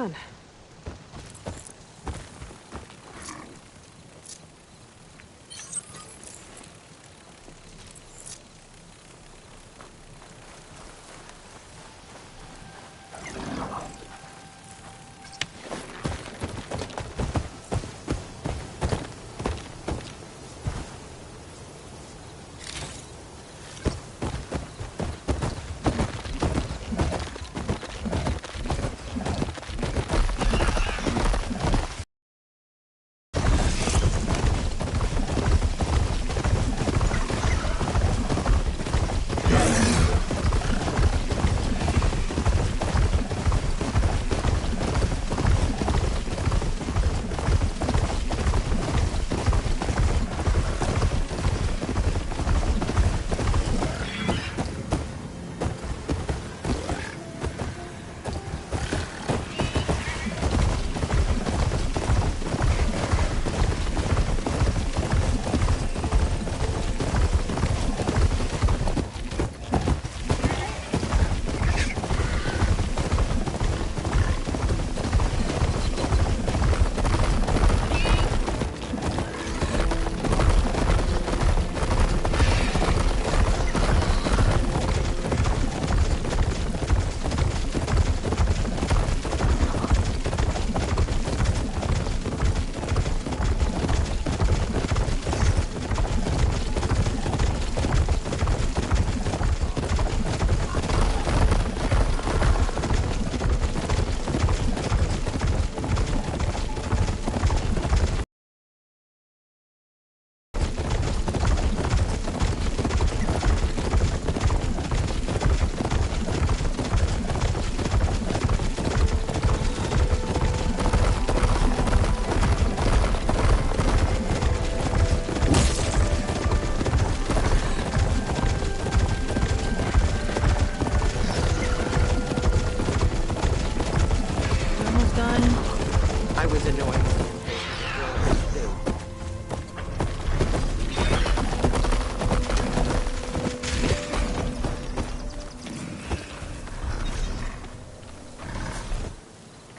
done.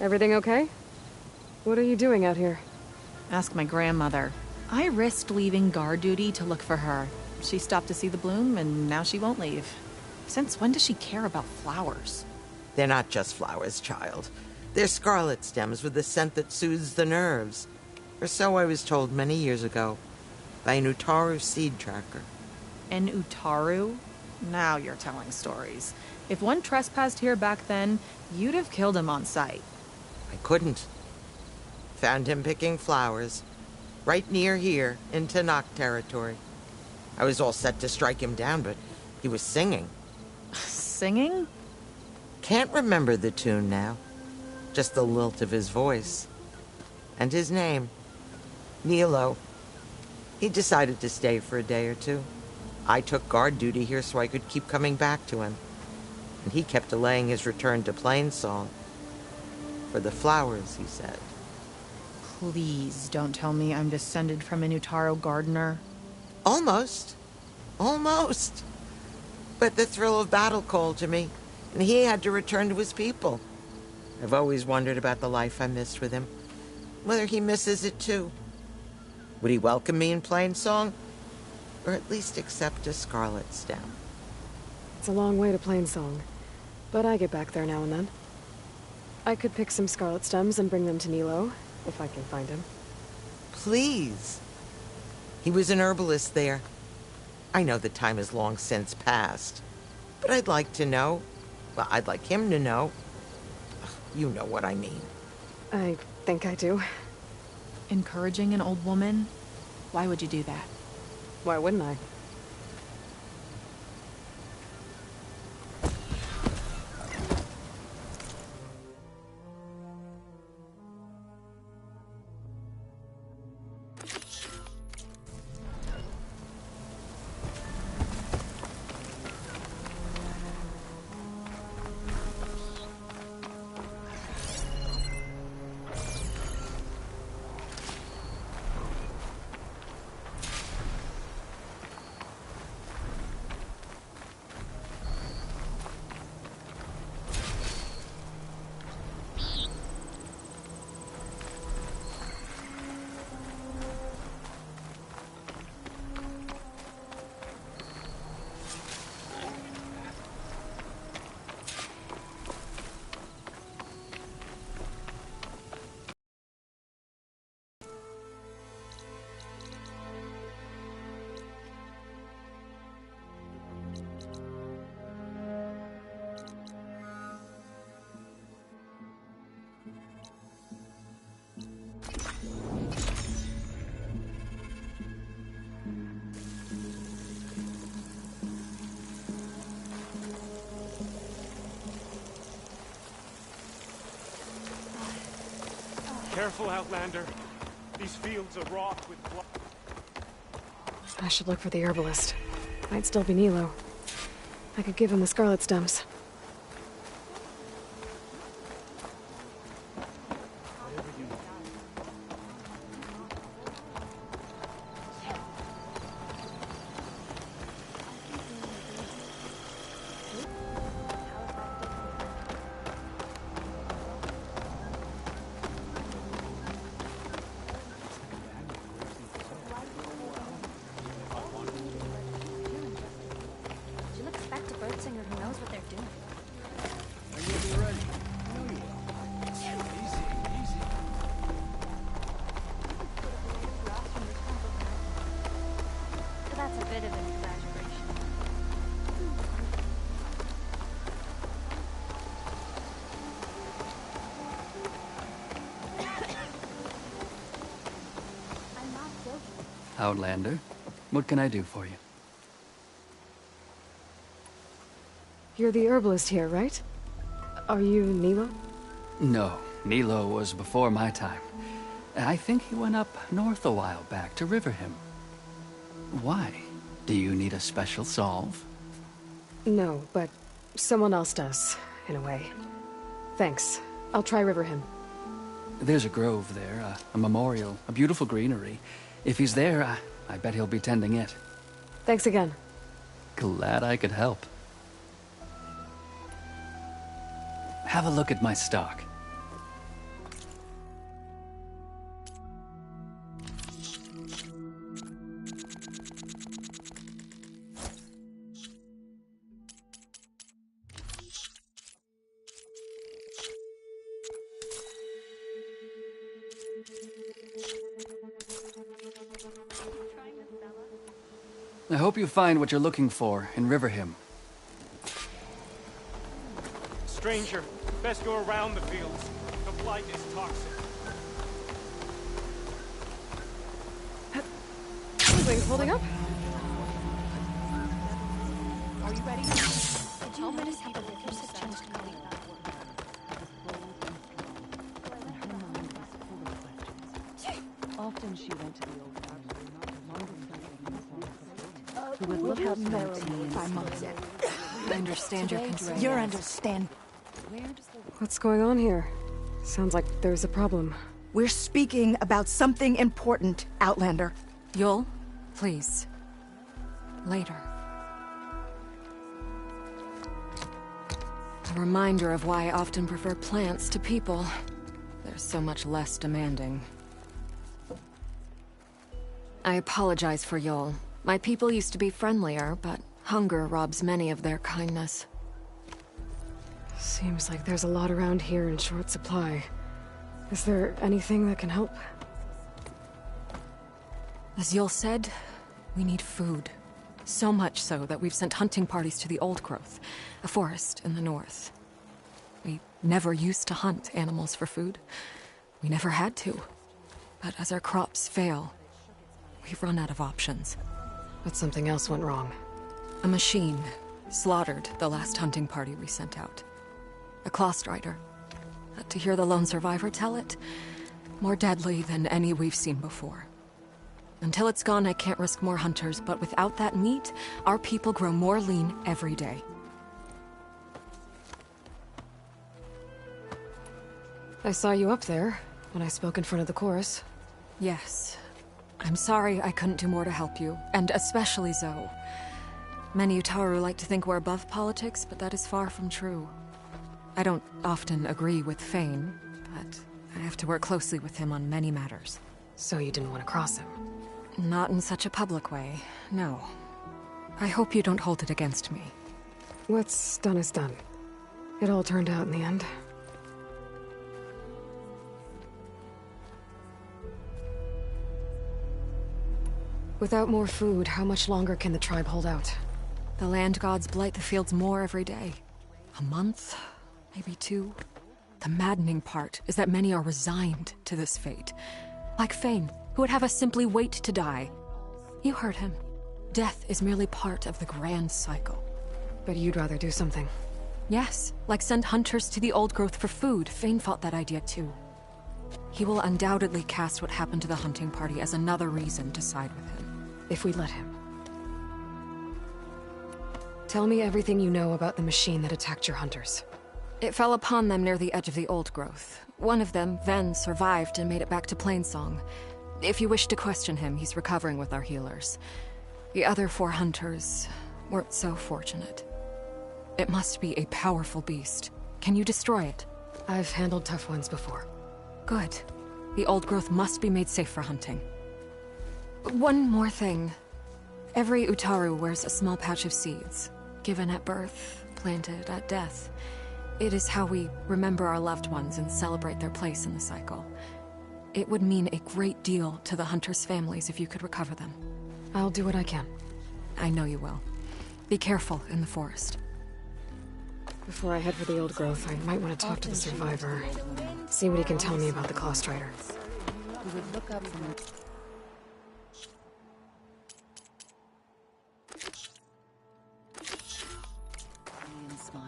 Everything okay? What are you doing out here? Ask my grandmother. I risked leaving guard duty to look for her. She stopped to see the bloom, and now she won't leave. Since when does she care about flowers? They're not just flowers, child. They're scarlet stems with a scent that soothes the nerves. Or so I was told many years ago, by an Utaru seed tracker. An Utaru? Now you're telling stories. If one trespassed here back then, you'd have killed him on sight. I couldn't. Found him picking flowers, right near here, in Tanakh territory. I was all set to strike him down, but he was singing. Singing? Can't remember the tune now. Just the lilt of his voice. And his name. Nilo. He decided to stay for a day or two. I took guard duty here so I could keep coming back to him. And he kept delaying his return to Plainsong. For the flowers, he said. Please don't tell me I'm descended from an Utaru gardener. Almost. Almost. But the thrill of battle called to me, and he had to return to his people. I've always wondered about the life I missed with him, whether he misses it too. Would he welcome me in Plainsong? Or at least accept a scarlet stem? It's a long way to Plainsong, but I get back there now and then. I could pick some scarlet stems and bring them to Nilo, if I can find him. Please. He was an herbalist there. I know the time has long since passed, but I'd like to know. Well, I'd like him to know. You know what I mean. I think I do. Encouraging an old woman? Why would you do that? Why wouldn't I? Careful, Outlander. These fields are wrought with blood. I should look for the herbalist. Might still be Nilo. I could give him the scarlet stems. You'll expect a bird singer who knows what they're doing. And you'll be ready. I know you will. Easy, easy. But that's a bit of an exaggeration. I'm not joking. Outlander, what can I do for you? You're the herbalist here, right? Are you Nilo? No, Nilo was before my time. I think he went up north a while back to Riverhim. Why? Do you need a special solve? No, but someone else does, in a way. Thanks. I'll try Riverhim. There's a grove there, a memorial, a beautiful greenery. If he's there, I bet he'll be tending it. Thanks again. Glad I could help. Have a look at my stock. I hope you find what you're looking for in Riverhim. Stranger, best go around the fields. The blight is toxic. Things holding up? Are you ready? Did you notice how the liquors have changed color? Often she went to the old who would look up mountains. I understand your concern. You're understand. What's going on here? Sounds like there's a problem. We're speaking about something important, Outlander. Yul, please. Later. A reminder of why I often prefer plants to people. They're so much less demanding. I apologize for Yul. My people used to be friendlier, but hunger robs many of their kindness. Seems like there's a lot around here in short supply. Is there anything that can help? As Yul said, we need food. So much so that we've sent hunting parties to the Old Growth, a forest in the north. We never used to hunt animals for food. We never had to. But as our crops fail, we've run out of options. But something else went wrong. A machine slaughtered the last hunting party we sent out. A claw strider. To hear the lone survivor tell it, more deadly than any we've seen before. Until it's gone, I can't risk more hunters, but without that meat, our people grow more lean every day. I saw you up there when I spoke in front of the chorus. Yes. I'm sorry I couldn't do more to help you, and especially Zoe. Many Utaru like to think we're above politics, but that is far from true. I don't often agree with Fane, but I have to work closely with him on many matters. So you didn't want to cross him? Not in such a public way, no. I hope you don't hold it against me. What's done is done. It all turned out in the end. Without more food, how much longer can the tribe hold out? The land gods blight the fields more every day. A month? Maybe 2? The maddening part is that many are resigned to this fate. Like Fane, who would have us simply wait to die. You heard him. Death is merely part of the grand cycle. But you'd rather do something. Yes, like send hunters to the Old Growth for food. Fane fought that idea too. He will undoubtedly cast what happened to the hunting party as another reason to side with him. If we let him. Tell me everything you know about the machine that attacked your hunters. It fell upon them near the edge of the old growth. One of them, Ven, survived and made it back to Plainsong. If you wish to question him, he's recovering with our healers. The other 4 hunters weren't so fortunate. It must be a powerful beast. Can you destroy it? I've handled tough ones before. Good. The old growth must be made safe for hunting. One more thing. Every Utaru wears a small pouch of seeds, given at birth, planted at death. It is how we remember our loved ones and celebrate their place in the cycle. It would mean a great deal to the hunters' families if you could recover them. I'll do what I can. I know you will. Be careful in the forest. Before I head for the old growth, I might want to talk to the survivor. See what he can tell me about the Claw Strider. We would look up from and smile.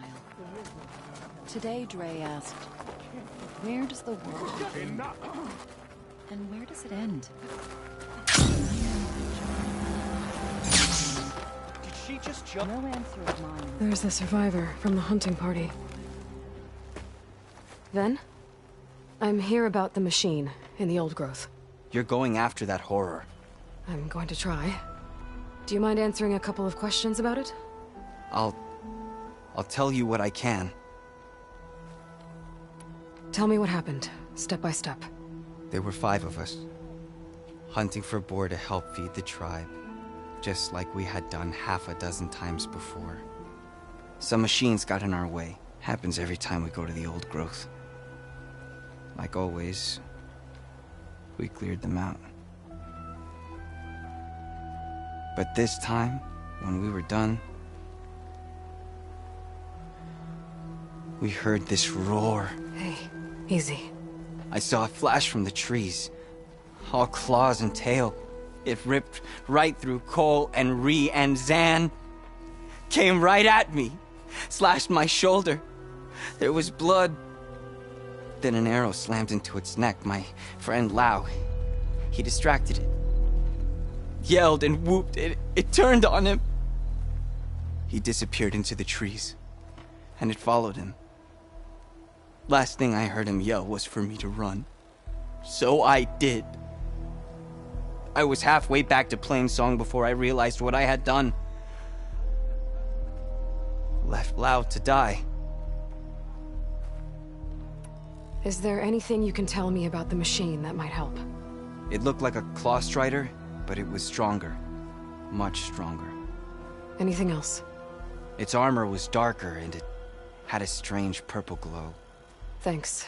Today, Dre asked, where does the world begin? And where does it end? Did she just jump? No answer of mine. There's the survivor from the hunting party. Ven? I'm here about the machine in the old growth. You're going after that horror. I'm going to try. Do you mind answering a couple of questions about it? I'll tell you what I can. Tell me what happened, step by step. There were 5 of us, hunting for boar to help feed the tribe, just like we had done half a dozen times before. Some machines got in our way. Happens every time we go to the old growth. Like always, we cleared them out. But this time, when we were done, we heard this roar. Hey, easy. I saw a flash from the trees, all claws and tail. It ripped right through Cole and Ree, and Zan came right at me, slashed my shoulder. There was blood. Then an arrow slammed into its neck. My friend Lau, he distracted it. Yelled and whooped. It turned on him. He disappeared into the trees, and it followed him. Last thing I heard him yell was for me to run. So I did. I was halfway back to Plainsong before I realized what I had done. Left Lau to die. Is there anything you can tell me about the machine that might help? It looked like a claw strider, but it was stronger. Much stronger. Anything else? Its armor was darker, and it had a strange purple glow. Thanks.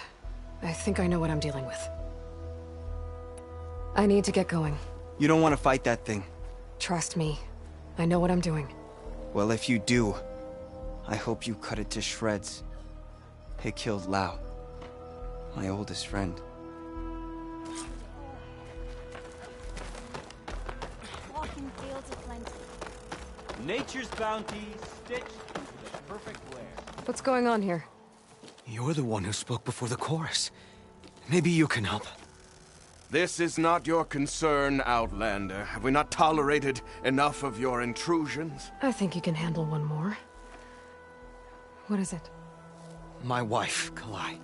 I think I know what I'm dealing with. I need to get going. You don't want to fight that thing. Trust me. I know what I'm doing. Well, if you do, I hope you cut it to shreds. It killed Lau, my oldest friend. Walking fields of plenty. Nature's bounty stitched into the perfect wear. What's going on here? You're the one who spoke before the chorus. Maybe you can help. This is not your concern, Outlander. Have we not tolerated enough of your intrusions? I think you can handle one more. What is it? My wife, Kalai.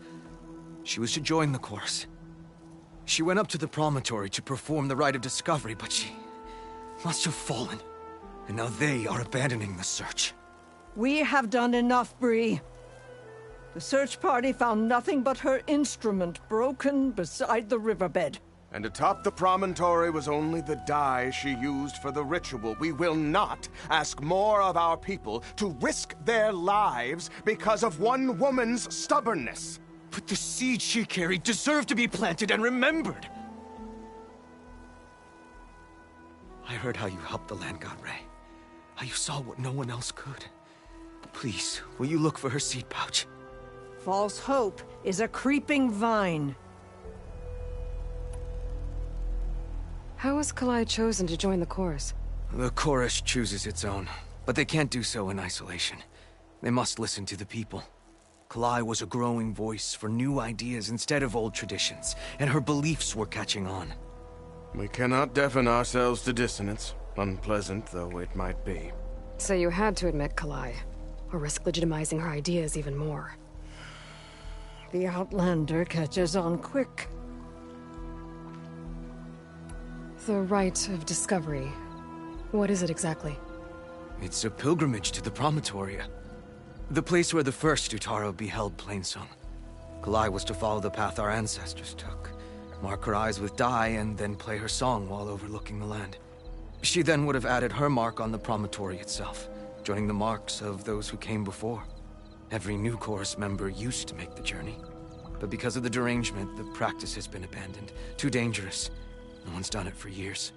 She was to join the chorus. She went up to the promontory to perform the rite of discovery, but she must have fallen. And now they are abandoning the search. We have done enough, Bree. The search party found nothing but her instrument broken beside the riverbed. And atop the promontory was only the dye she used for the ritual. We will not ask more of our people to risk their lives because of one woman's stubbornness. But the seed she carried deserved to be planted and remembered. I heard how you helped the land god Ray. How you saw what no one else could. Please, will you look for her seed pouch? False hope is a creeping vine. How was Kalai chosen to join the chorus? The chorus chooses its own, but they can't do so in isolation. They must listen to the people. Kalai was a growing voice for new ideas instead of old traditions, and her beliefs were catching on. We cannot deafen ourselves to dissonance, unpleasant though it might be. So you had to admit Kalai, or risk legitimizing her ideas even more. The Outlander catches on quick. The Rite of Discovery. What is it exactly? It's a pilgrimage to the Promontoria. The place where the first Utaro beheld Plainsong. Kalai was to follow the path our ancestors took. Mark her eyes with dye and then play her song while overlooking the land. She then would have added her mark on the promontory itself, joining the marks of those who came before. Every new chorus member used to make the journey. But because of the derangement, the practice has been abandoned. Too dangerous. No one's done it for years.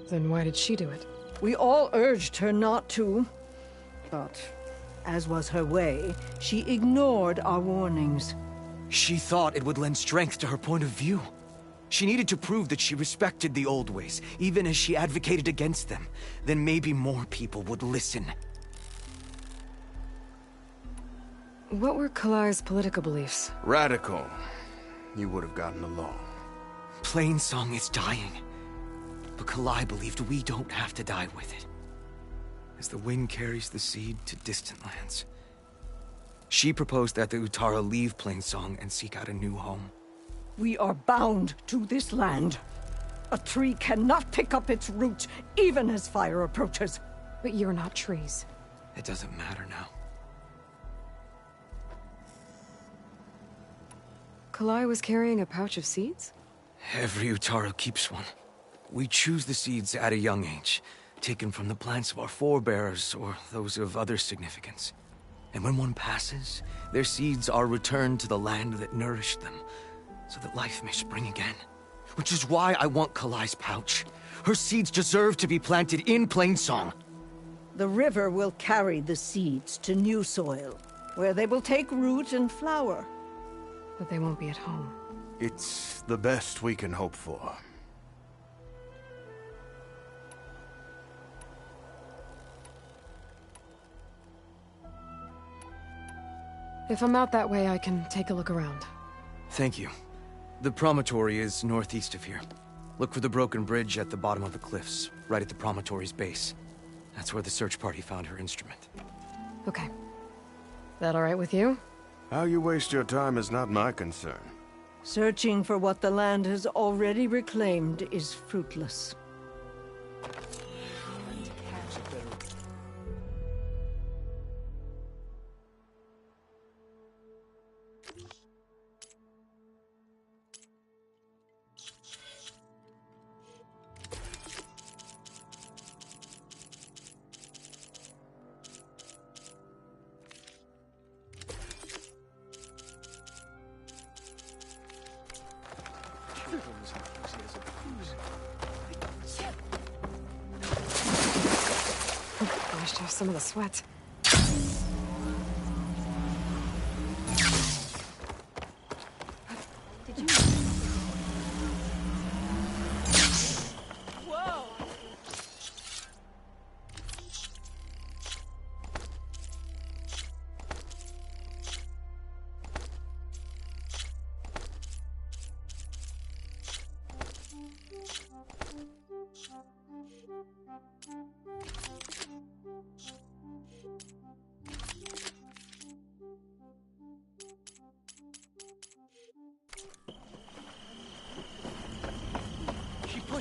Then why did she do it? We all urged her not to. But, as was her way, she ignored our warnings. She thought it would lend strength to her point of view. She needed to prove that she respected the old ways, even as she advocated against them. Then maybe more people would listen. What were Kalai's political beliefs? Radical. You would have gotten along. Plainsong is dying. But Kalai believed we don't have to die with it. As the wind carries the seed to distant lands. She proposed that the Utara leave Plainsong and seek out a new home. We are bound to this land. A tree cannot pick up its roots, even as fire approaches. But you're not trees. It doesn't matter now. Kalai was carrying a pouch of seeds? Every Utaro keeps one. We choose the seeds at a young age, taken from the plants of our forebears or those of other significance. And when one passes, their seeds are returned to the land that nourished them, so that life may spring again. Which is why I want Kalai's pouch. Her seeds deserve to be planted in Plainsong. The river will carry the seeds to new soil, where they will take root and flower. But they won't be at home. It's the best we can hope for. If I'm out that way, I can take a look around. Thank you. The promontory is northeast of here. Look for the broken bridge at the bottom of the cliffs, right at the promontory's base. That's where the search party found her instrument. Okay. That all right with you? How you waste your time is not my concern. Searching for what the land has already reclaimed is fruitless. Washed off some of the sweat. Did you... Whoa!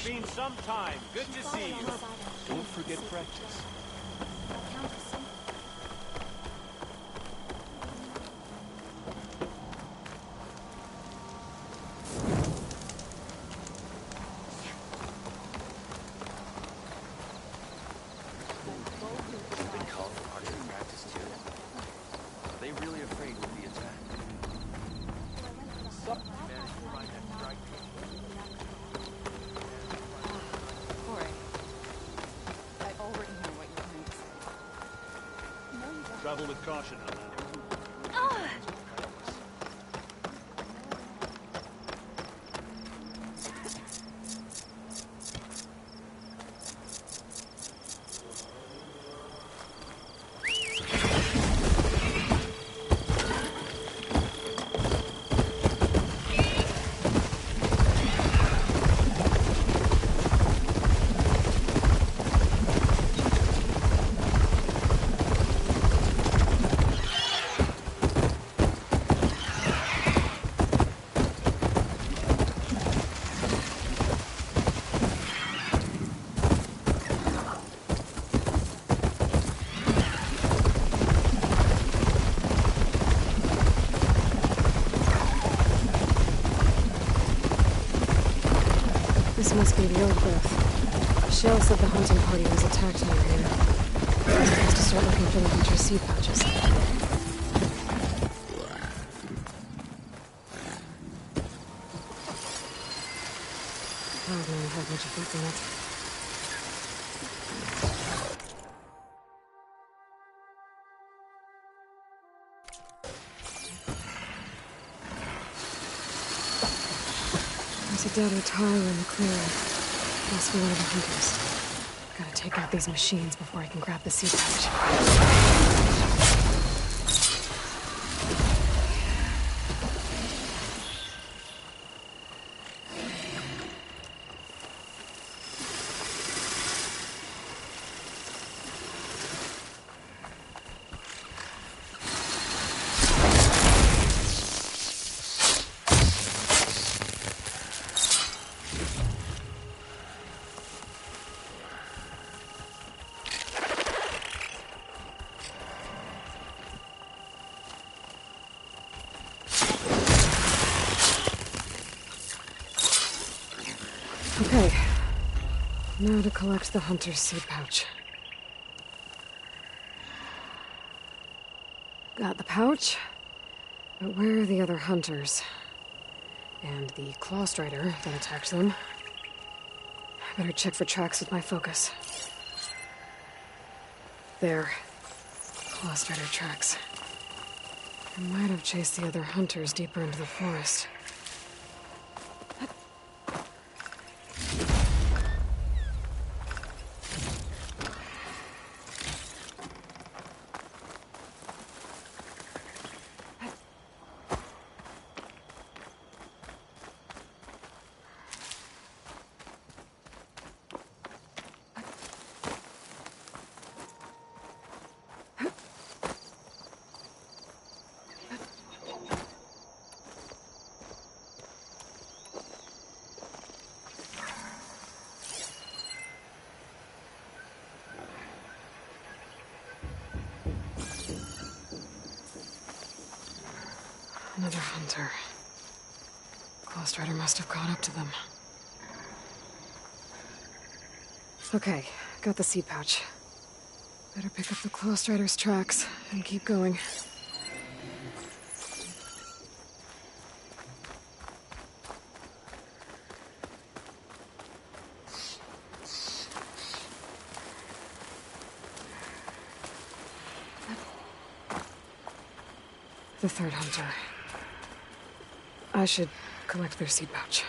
Been some time. Good to see you. Don't forget practice. Been called for part of your practice too. Are they really afraid we'll be attacked? Travel with caution, Outlander. must be the old growth. Shale said the hunting party was attacked near here. I supposed to start looking for the hunter's seed pouches. Cloud may have much effect on it. There's a dead Otara in the clearing. Must be one of the hunters. Gotta take out these machines before I can grab the seed pouch. Okay. Now to collect the hunter's seed pouch. Got the pouch, but where are the other hunters? And the claw strider that attacked them? I better check for tracks with my focus. There. Claw strider tracks. I might have chased the other hunters deeper into the forest. Another hunter. Clawstrider must have caught up to them. Okay, got the seed pouch. Better pick up the Clawstrider's tracks and keep going. The third hunter. I should collect their seed pouch.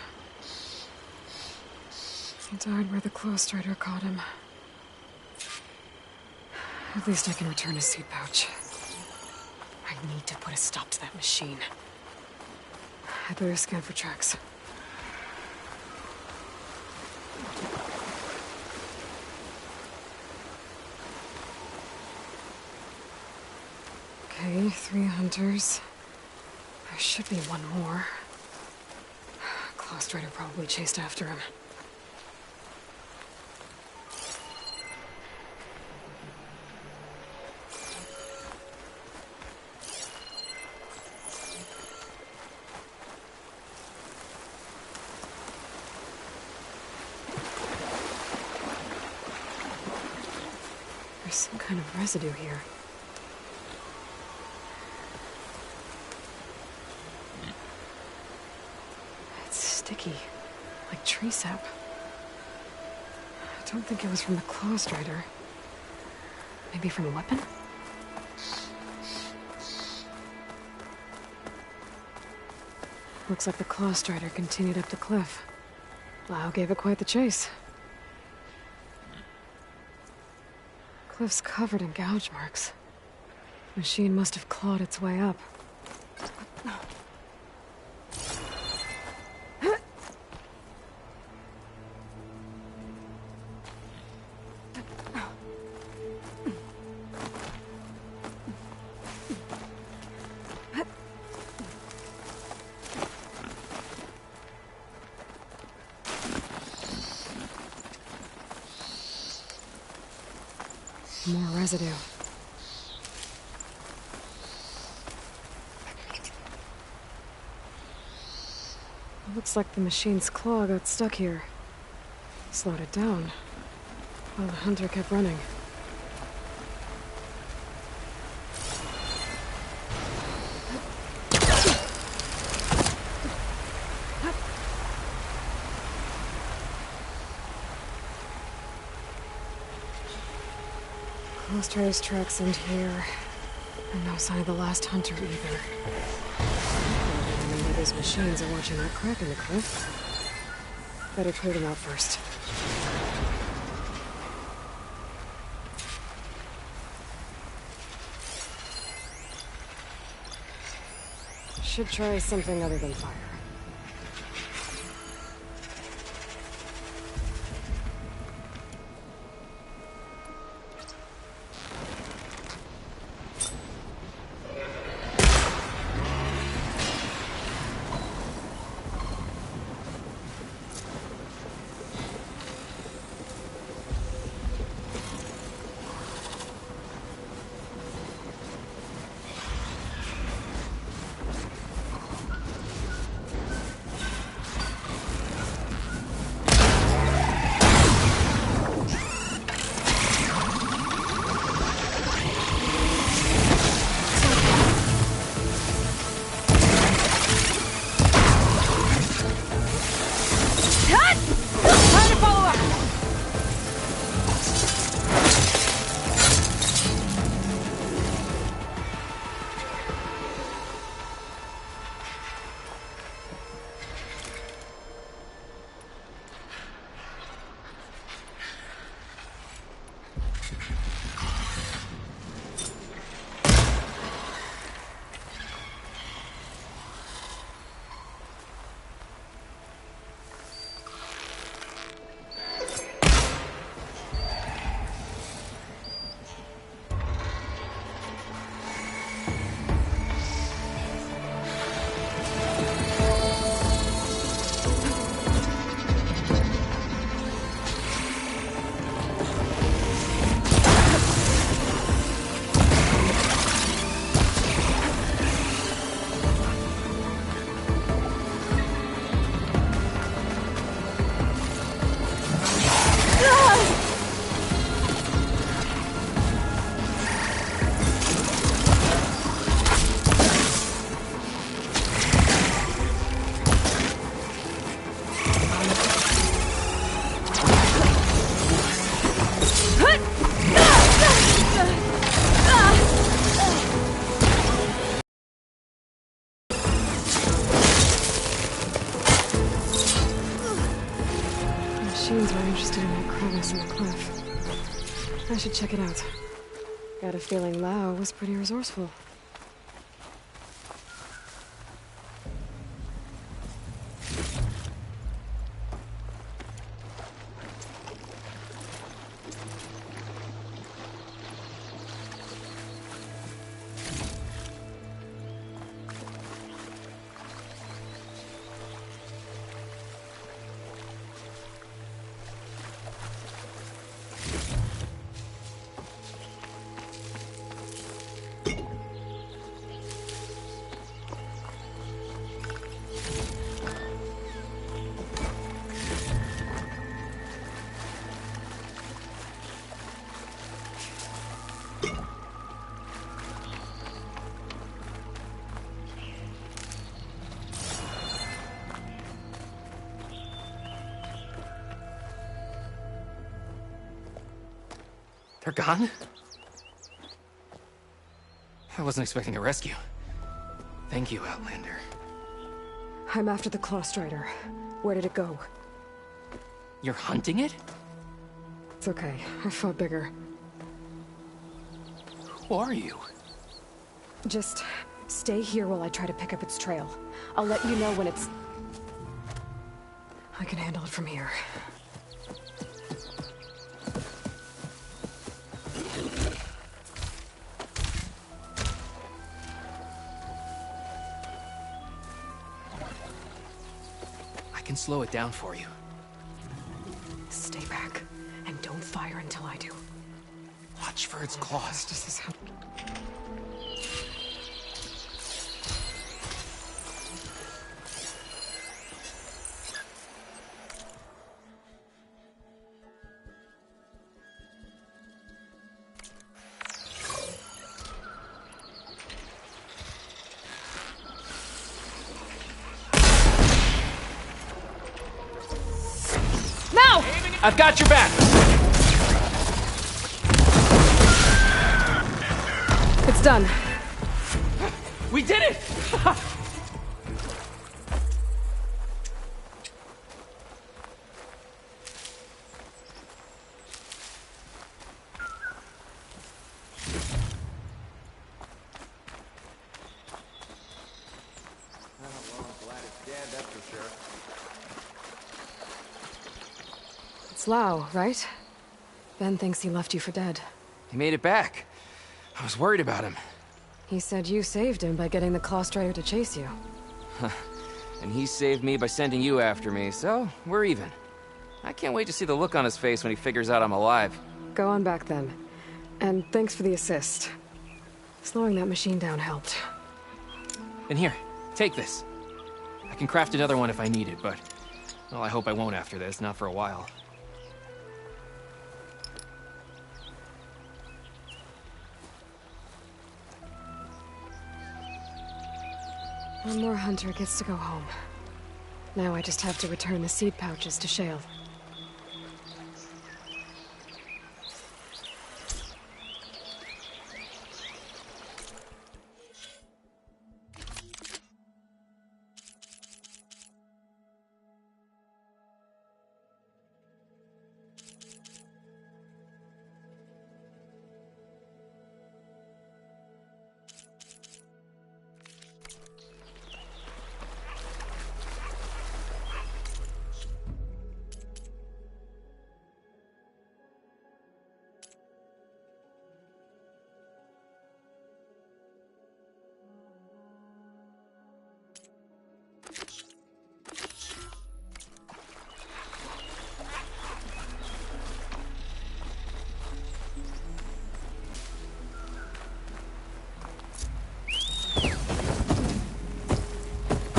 He died where the Clawstrider caught him. At least I can return his seed pouch. I need to put a stop to that machine. I better scan for tracks. Okay, 3 hunters. There should be one more. Clawstrider probably chased after him. There's some kind of residue here. Sticky, like tree sap. I don't think it was from the Clawstrider. Maybe from a weapon? Looks like the Clawstrider continued up the cliff. Lau gave it quite the chase. Cliff's covered in gouge marks. Machine must have clawed its way up. More residue. It looks like the machine's claw got stuck here. Slowed it down while the hunter kept running. Close tracks end here, and no sign of the last hunter either. Maybe those machines are watching that crack in the cliff. Better clear them out first. Should try something other than fire. Machines were interested in that crevice in the cliff. I should check it out. Got a feeling Lao was pretty resourceful. They're gone? I wasn't expecting a rescue. Thank you, Outlander. I'm after the Claw Strider. Where did it go? You're hunting it? It's okay. I fought bigger. Who are you? Just stay here while I try to pick up its trail. I'll let you know when it's... I can handle it from here. I can slow it down for you. Stay back, and don't fire until I do. Watch for its claws. This is how... I've got your back! It's done. We did it! It's Lau, right? Ben thinks he left you for dead. He made it back. I was worried about him. He said you saved him by getting the Claw Strider to chase you. And he saved me by sending you after me, so we're even. I can't wait to see the look on his face when he figures out I'm alive. Go on back then. And thanks for the assist. Slowing that machine down helped. And here, take this. I can craft another one if I need it, but... well, I hope I won't after this, not for a while. One more hunter gets to go home. Now I just have to return the seed pouches to Shale.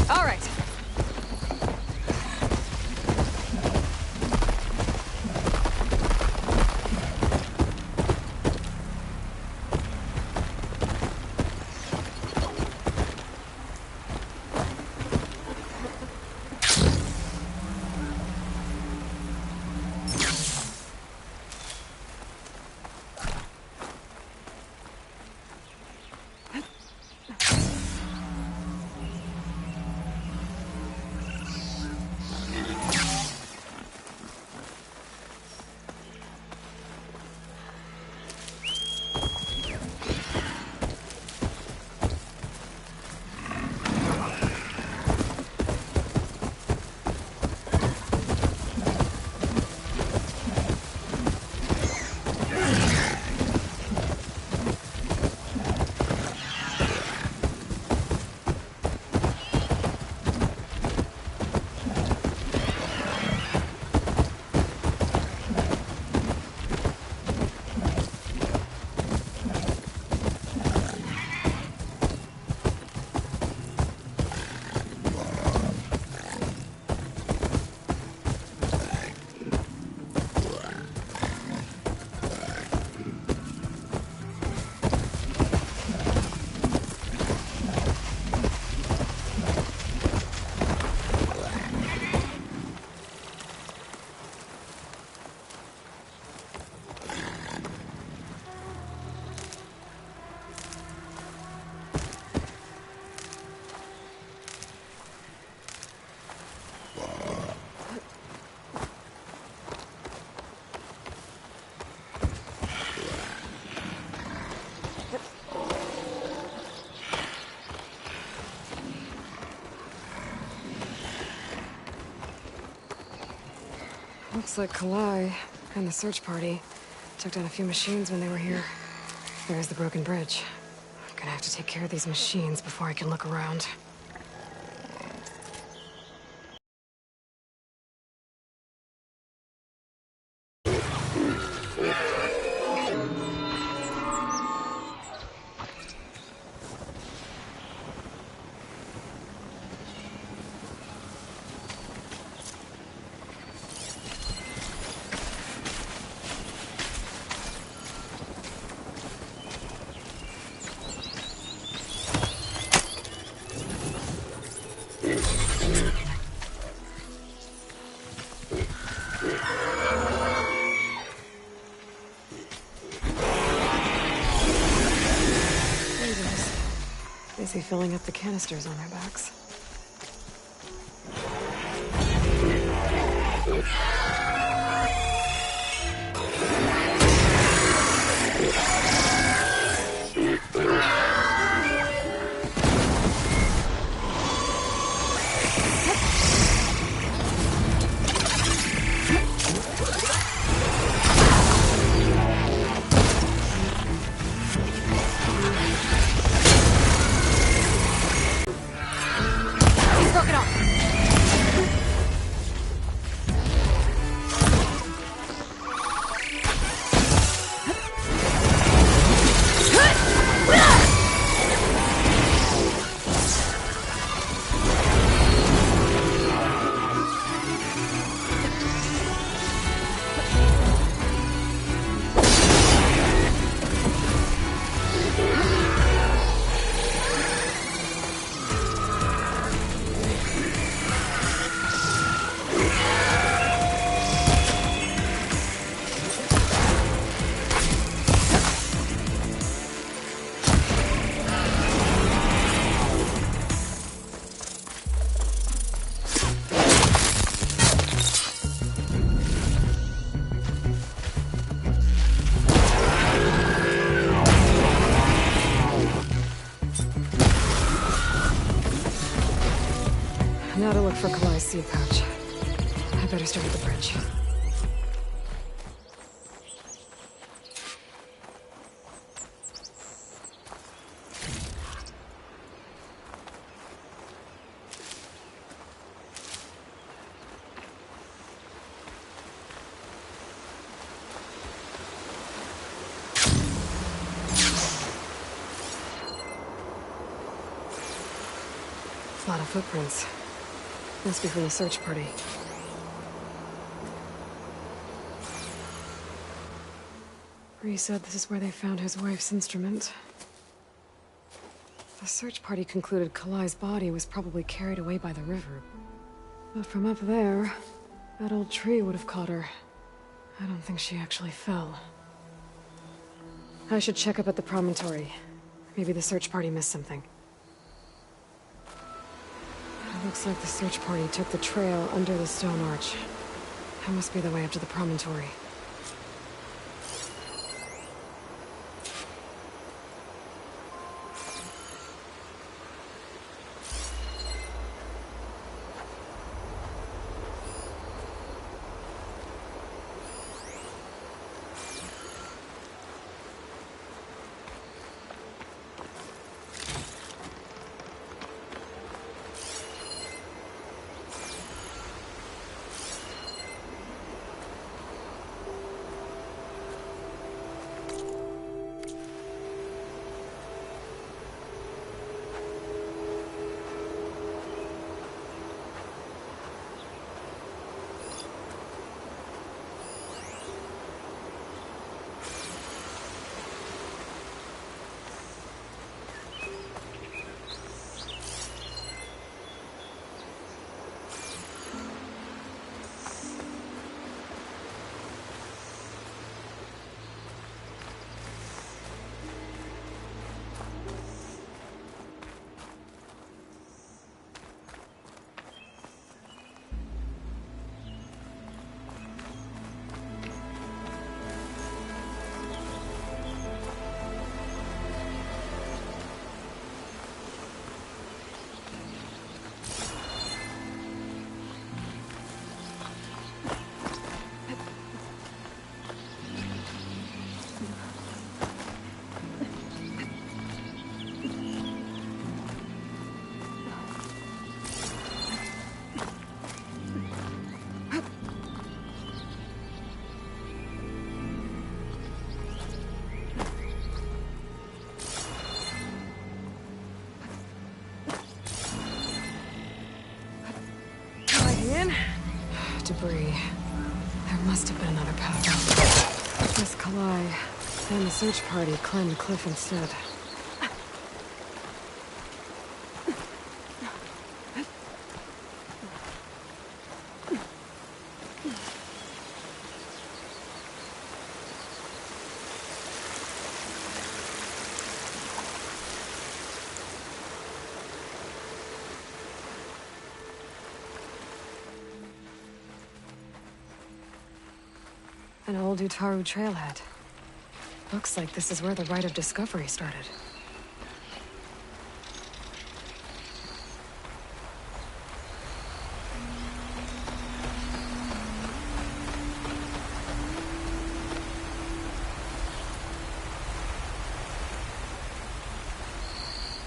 All right. Looks like Kalai and the search party took down a few machines when they were here. There's the broken bridge. I'm gonna have to take care of these machines before I can look around. Busy filling up the canisters on their backs. Now to look for Kalai's seed pouch. I better start at the bridge. A lot of footprints. Must be from the search party. Bree said this is where they found his wife's instrument. The search party concluded Kalai's body was probably carried away by the river. But from up there, that old tree would have caught her. I don't think she actually fell. I should check up at the promontory. Maybe the search party missed something. It looks like the search party took the trail under the stone arch. That must be the way up to the promontory. Debris. There must have been another path. I guess Kalai and the search party climbed the cliff instead. An old Utaru trailhead. Looks like this is where the Rite of Discovery started.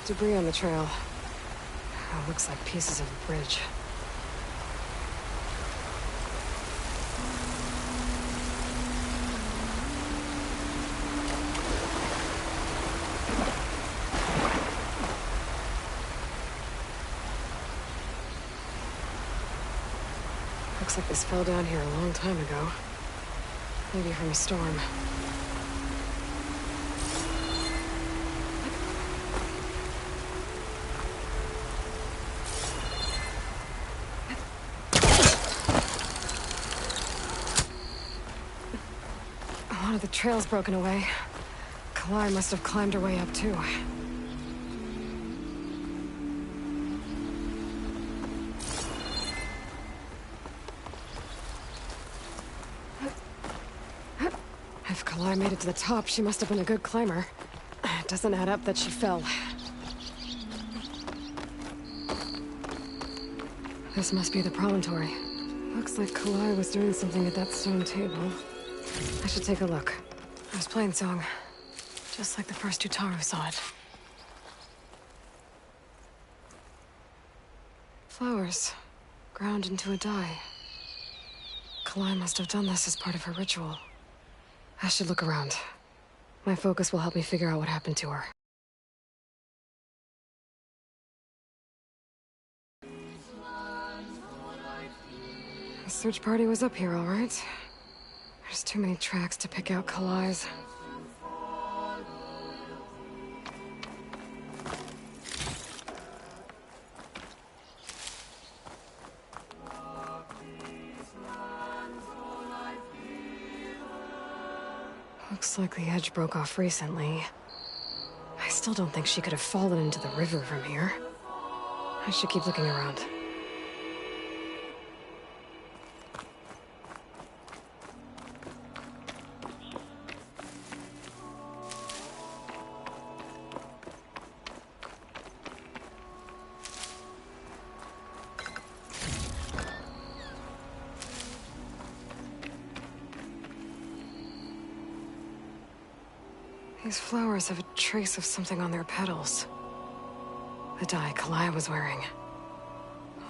Debris on the trail. Oh, looks like pieces of a bridge. Looks like this fell down here a long time ago. Maybe from a storm. A lot of the trail's broken away. Kalai must have climbed her way up too. If Kalai made it to the top, she must have been a good climber. It doesn't add up that she fell. This must be the promontory. Looks like Kalai was doing something at that stone table. I should take a look. I was playing song, just like the first Utaru saw it. Flowers, ground into a dye. Kalai must have done this as part of her ritual. I should look around. My focus will help me figure out what happened to her. The search party was up here, all right. There's too many tracks to pick out Kalai's. Looks like the edge broke off recently. I still don't think she could have fallen into the river from here. I should keep looking around. These flowers have a trace of something on their petals. The dye Kalai was wearing.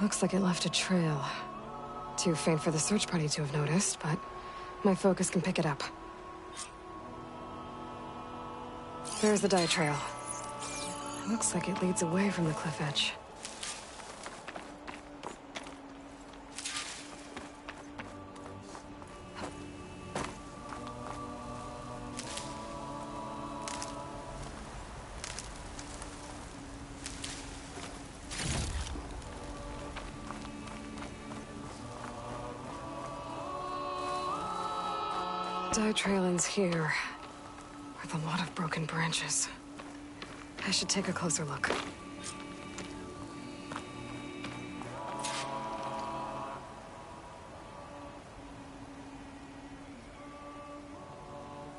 Looks like it left a trail. Too faint for the search party to have noticed, but my focus can pick it up. There's the dye trail. It looks like it leads away from the cliff edge. Dye trail ends here, with a lot of broken branches. I should take a closer look.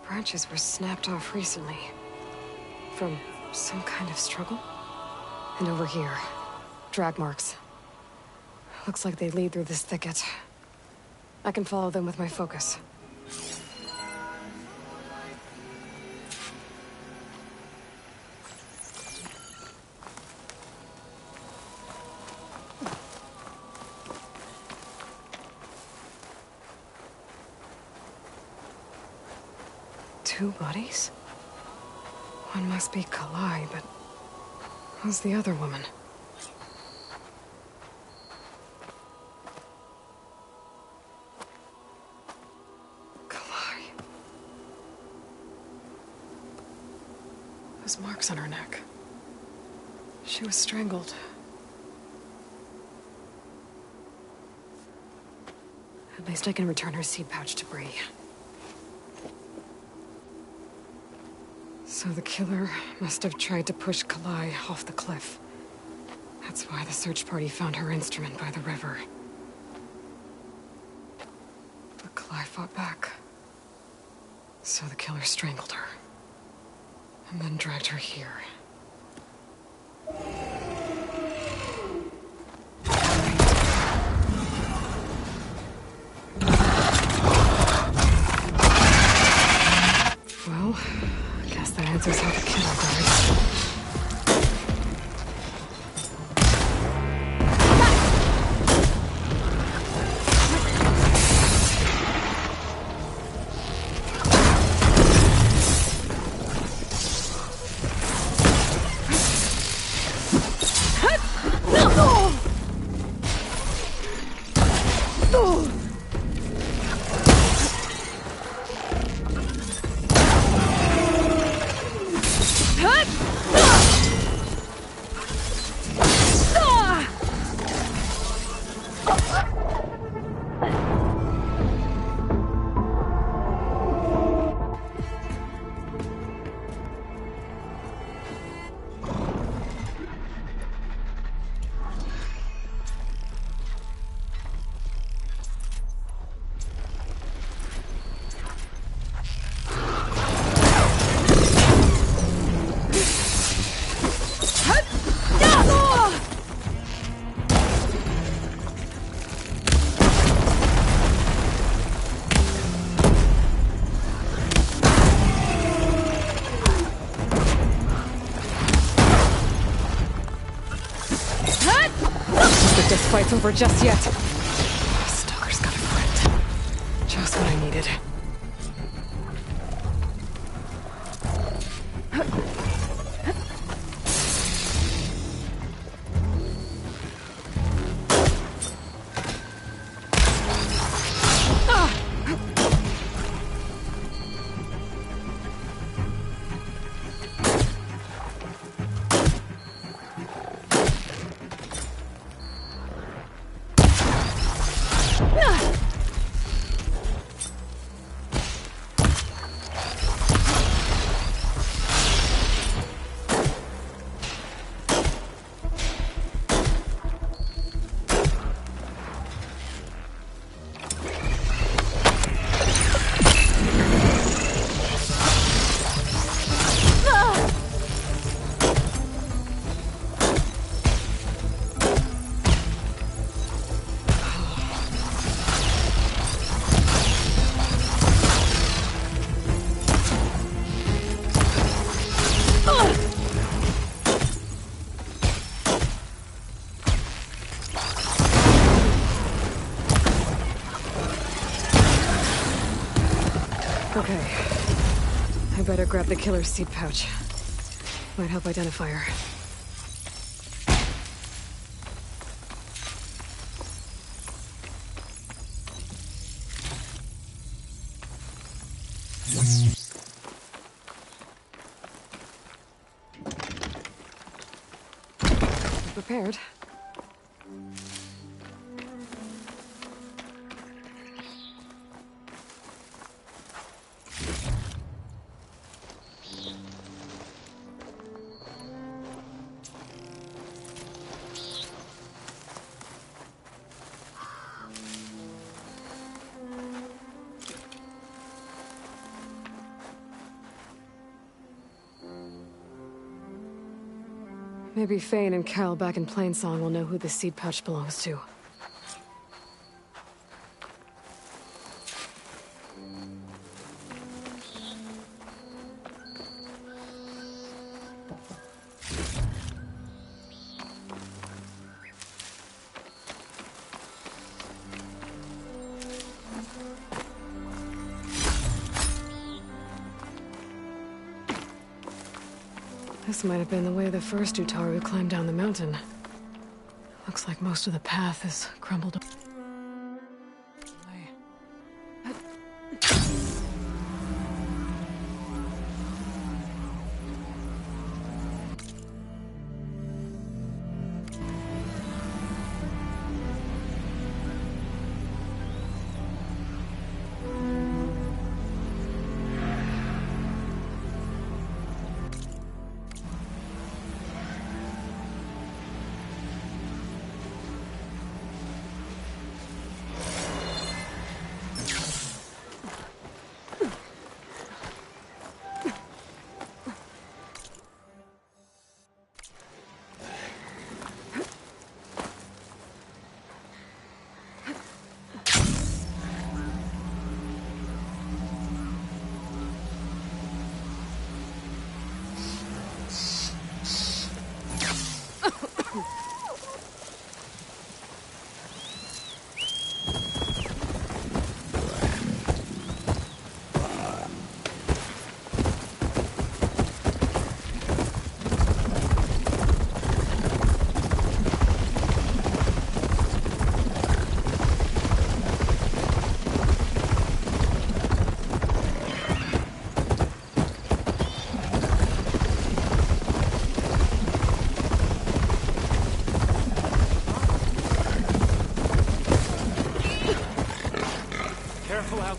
Branches were snapped off recently. From some kind of struggle. And over here, drag marks. Looks like they lead through this thicket. I can follow them with my focus. Two bodies? One must be Kalai, but who's the other woman? Kalai. Those marks on her neck. She was strangled. At least I can return her seed pouch to Bree. So the killer must have tried to push Kalai off the cliff. That's why the search party found her instrument by the river. But Kalai fought back. So the killer strangled her. And then dragged her here. Well, I guess that answers how the killer died. This fight's over just yet. Stalker's got a friend. Just what I needed. Okay. I better grab the killer's seed pouch. Might help identify her. Prepared. Maybe Fane and Cal back in Plainsong will know who the seed pouch belongs to. This might have been the way the first Utaru climbed down the mountain. Looks like most of the path is crumbled up.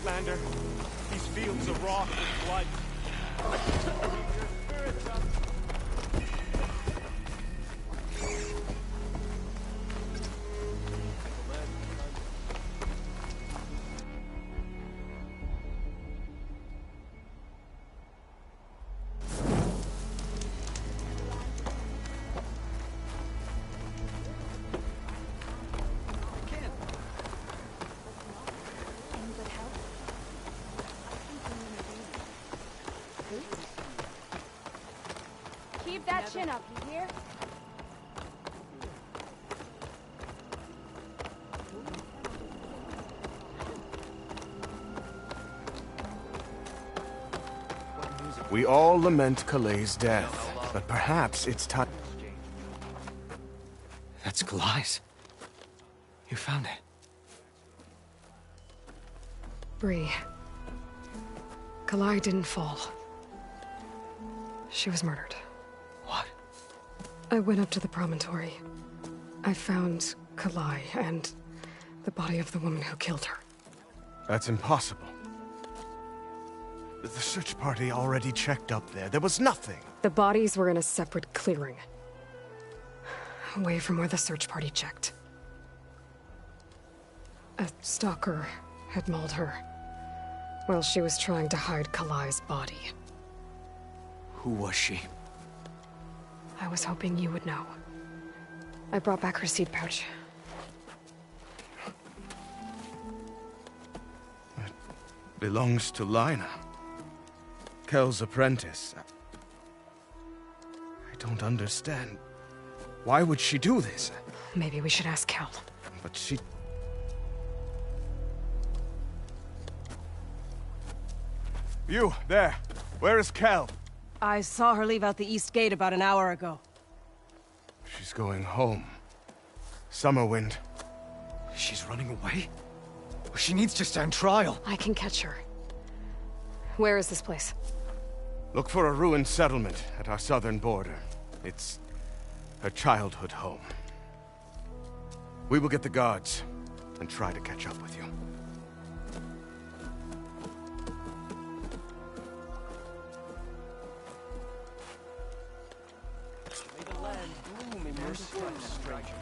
Commander. These fields are wrought with blood. Keep that chin up, you hear? We all lament Kalei's death, but perhaps it's time. That's Kalai's. You found it. Bree. Kalai didn't fall. She was murdered. What? I went up to the promontory. I found Kalai and the body of the woman who killed her. That's impossible. The search party already checked up there. There was nothing. The bodies were in a separate clearing. Away from where the search party checked. A stalker had mauled her while she was trying to hide Kalai's body. Who was she? I was hoping you would know. I brought back her seed pouch. It belongs to Lina. Kel's apprentice. I don't understand. Why would she do this? Maybe we should ask Kel. But she... You, there. Where is Kel? I saw her leave out the east gate about an hour ago. She's going home. Summerwind. She's running away? She needs to stand trial. I can catch her. Where is this place? Look for a ruined settlement at our southern border. It's her childhood home. We will get the guards and try to catch up with you. May the land bloom in your steps, stranger.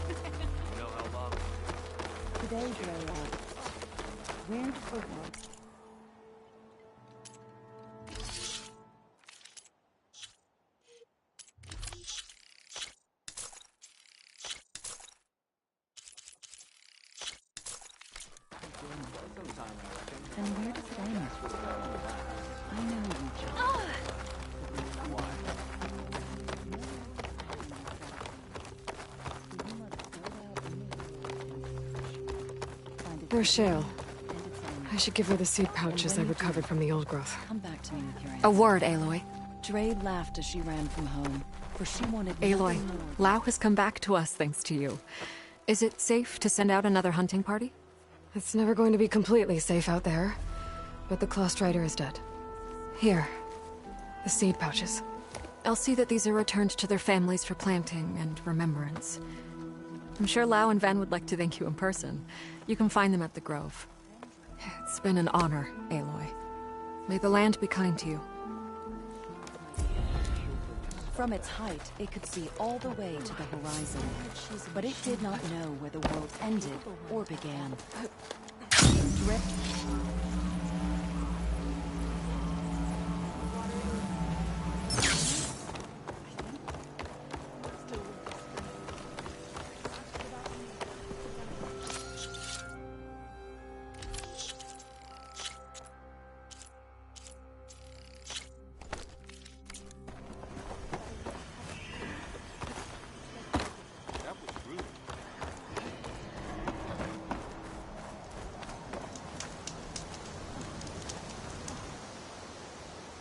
You know how long? Today, Dre, where does the world... And where does it end? I know you, Chapt. Rochelle. I should give her the seed pouches I recovered from the old growth. Come back to me with your answer. A word, Aloy. Dre laughed as she ran from home, for she wanted Aloy, nothing more. Lau has come back to us thanks to you. Is it safe to send out another hunting party? It's never going to be completely safe out there, but the Claw Strider is dead. Here, the seed pouches. I'll see that these are returned to their families for planting and remembrance. I'm sure Lau and Van would like to thank you in person. You can find them at the Grove. It's been an honor, Aloy. May the land be kind to you. From its height, it could see all the way to the horizon, but it did not know where the world ended or began. Drift